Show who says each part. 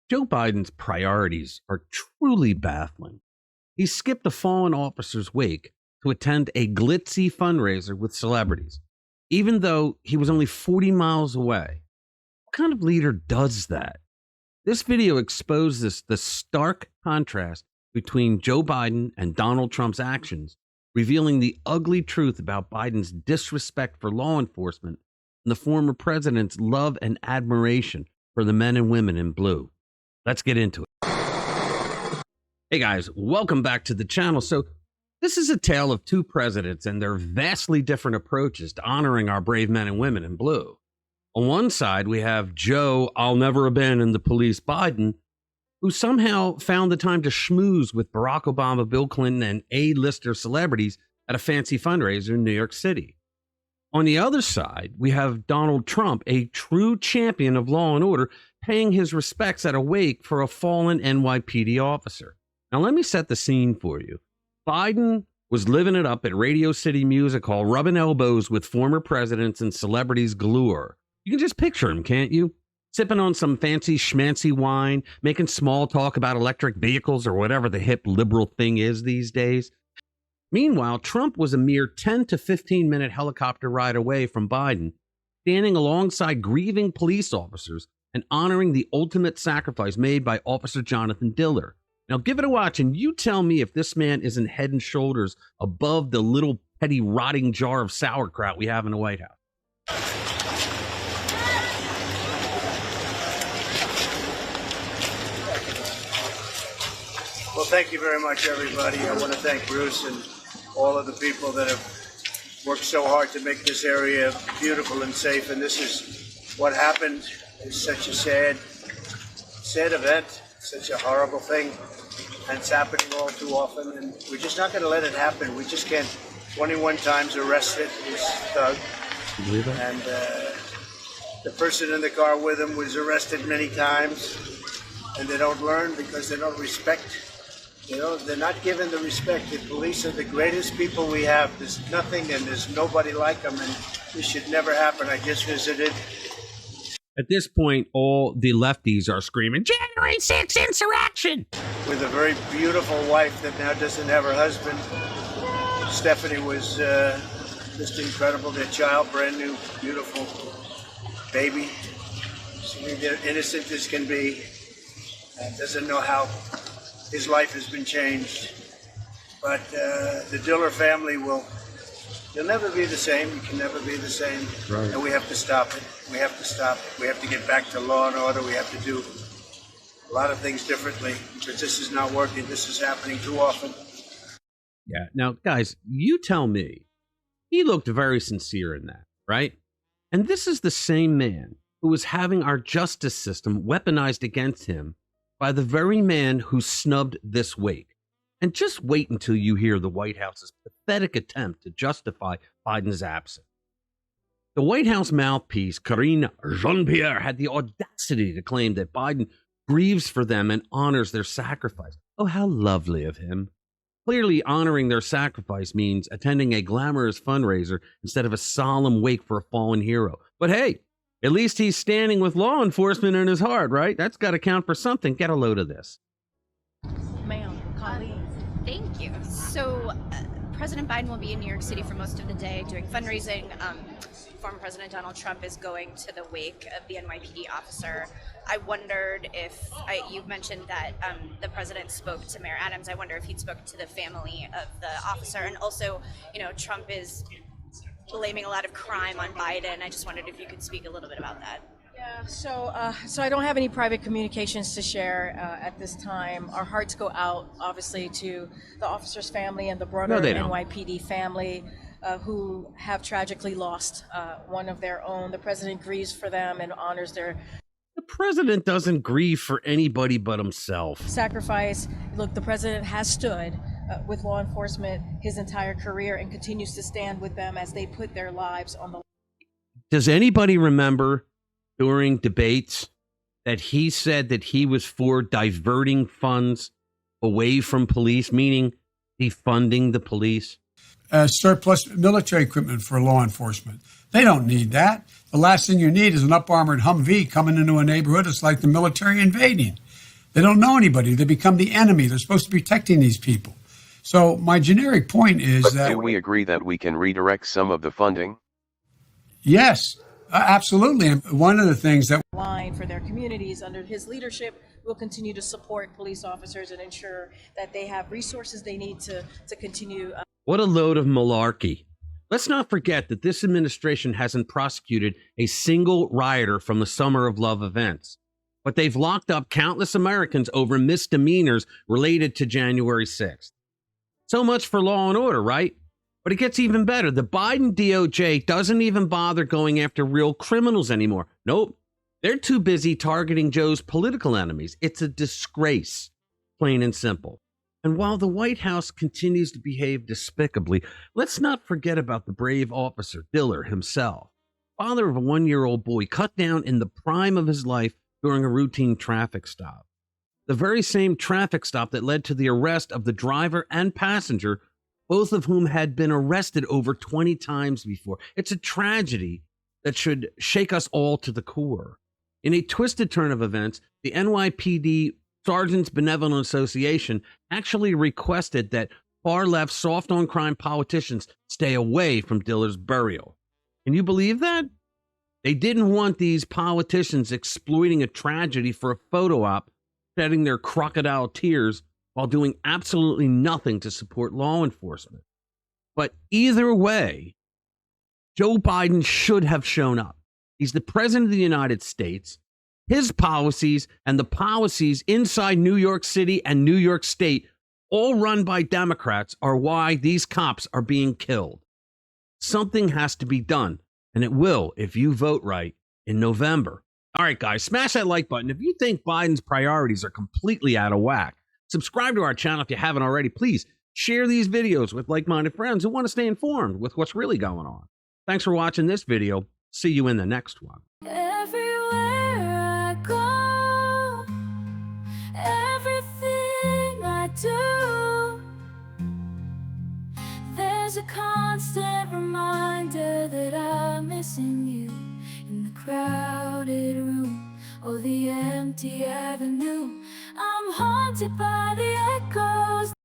Speaker 1: Joe Biden's priorities are truly baffling. He skipped a fallen officer's wake to attend a glitzy fundraiser with celebrities, even though he was only 40 miles away. What kind of leader does that? This video exposes the stark contrast between Joe Biden and Donald Trump's actions, revealing the ugly truth about Biden's disrespect for law enforcement and the former president's love and admiration for the men and women in blue. Let's get into it. Hey guys, welcome back to the channel. So this is a tale of two presidents and their vastly different approaches to honoring our brave men and women in blue. On one side, we have Joe, I'll never abandon the police Biden, who somehow found the time to schmooze with Barack Obama, Bill Clinton, and A-lister celebrities at a fancy fundraiser in New York City. On the other side, we have Donald Trump, a true champion of law and order, paying his respects at a wake for a fallen NYPD officer. Now, let me set the scene for you. Biden was living it up at Radio City Music Hall, rubbing elbows with former presidents and celebrities galore. You can just picture him, can't you? Sipping on some fancy schmancy wine, making small talk about electric vehicles or whatever the hip liberal thing is these days. Meanwhile, Trump was a mere 10 to 15 minute helicopter ride away from Biden, standing alongside grieving police officers and honoring the ultimate sacrifice made by Officer Jonathan Diller. Now give it a watch and you tell me if this man isn't head and shoulders above the little petty rotting jar of sauerkraut we have in the White House.
Speaker 2: Well, thank you very much, everybody. I want to thank Bruce and all of the people that have worked so hard to make this area beautiful and safe. And this is what happened. It's such a sad event, such a horrible thing. And it's happening all too often. And we're just not going to let it happen. We just can't. 21 times arrested, this thug.
Speaker 1: You believe that?
Speaker 2: And the person in the car with him was arrested many times. And they don't learn because they don't respect. You know, they're not given the respect. The police are the greatest people we have. There's nothing and there's nobody like them, and this should never happen. I just visited.
Speaker 1: At this point, all the lefties are screaming, January 6th insurrection!
Speaker 2: With a very beautiful wife that now doesn't have her husband. Stephanie was just incredible. Their child, brand new, beautiful baby. They're innocent as can be. And doesn't know how his life has been changed. But the Diller family they'll never be the same. You can never be the same.
Speaker 1: Right.
Speaker 2: And we have to stop it. We have to stop it. We have to get back to law and order. We have to do a lot of things differently because this is not working. This is happening too often.
Speaker 1: Yeah. Now, guys, you tell me. He looked very sincere in that, right? And this is the same man who was having our justice system weaponized against him by the very man who snubbed this wake. And just wait until you hear the White House's pathetic attempt to justify Biden's absence. The White House mouthpiece, Karine Jean-Pierre, had the audacity to claim that Biden grieves for them and honors their sacrifice. Oh, how lovely of him. Clearly, honoring their sacrifice means attending a glamorous fundraiser instead of a solemn wake for a fallen hero. But hey, at least he's standing with law enforcement in his heart, right? That's got to count for something. Get a load of this.
Speaker 3: Ma'am, colleagues.
Speaker 4: Thank you. So, President Biden will be in New York City for most of the day doing fundraising. Former President Donald Trump is going to the wake of the NYPD officer. I wondered if, you've mentioned that the president spoke to Mayor Adams. I wonder if he'd spoke to the family of the officer. And also, you know, Trump is blaming a lot of crime on Biden. I just wondered if you could speak a little bit about that.
Speaker 3: Yeah, so I don't have any private communications to share at this time. Our hearts go out, obviously, to the officer's family and the broader NYPD family who have tragically lost one of their own. The president grieves for them and honors their...
Speaker 1: The president doesn't grieve for anybody but himself.
Speaker 3: Sacrifice. Look, the president has stood with law enforcement his entire career and continues to stand with them as they put their lives on the...
Speaker 1: Does anybody remember during debates that he said that he was for diverting funds away from police, meaning defunding the police?
Speaker 5: Surplus military equipment for law enforcement. They don't need that. The last thing you need is an up-armored Humvee coming into a neighborhood. It's like the military invading. They don't know anybody. They become the enemy. They're supposed to be protecting these people. So my generic point is that...
Speaker 6: Can we agree that we can redirect some of the funding?
Speaker 5: Yes, absolutely. And one of the things that...
Speaker 3: line for their communities under his leadership, will continue to support police officers and ensure that they have resources they need to continue.
Speaker 1: What a load of malarkey. Let's not forget that this administration hasn't prosecuted a single rioter from the Summer of Love events, but they've locked up countless Americans over misdemeanors related to January 6th. So much for law and order, right? But it gets even better. The Biden DOJ doesn't even bother going after real criminals anymore. Nope. They're too busy targeting Joe's political enemies. It's a disgrace, plain and simple. And while the White House continues to behave despicably, let's not forget about the brave officer, Diller himself, father of a 1-year-old boy cut down in the prime of his life during a routine traffic stop. The very same traffic stop that led to the arrest of the driver and passenger, both of whom had been arrested over 20 times before. It's a tragedy that should shake us all to the core. In a twisted turn of events, the NYPD Sergeants Benevolent Association actually requested that far-left, soft-on-crime politicians stay away from Diller's burial. Can you believe that? They didn't want these politicians exploiting a tragedy for a photo op, shedding their crocodile tears while doing absolutely nothing to support law enforcement. But either way, Joe Biden should have shown up. He's the president of the United States. His policies and the policies inside New York City and New York State, all run by Democrats, are why these cops are being killed. Something has to be done, and it will if you vote right in November. All right, guys, smash that like button if you think Biden's priorities are completely out of whack. Subscribe to our channel if you haven't already. Please share these videos with like-minded friends who want to stay informed with what's really going on. Thanks for watching this video. See you in the next one.
Speaker 7: Everywhere I go, everything I do, there's a constant reminder that I'm missing you. In the crowded room or the empty avenue, I'm haunted by the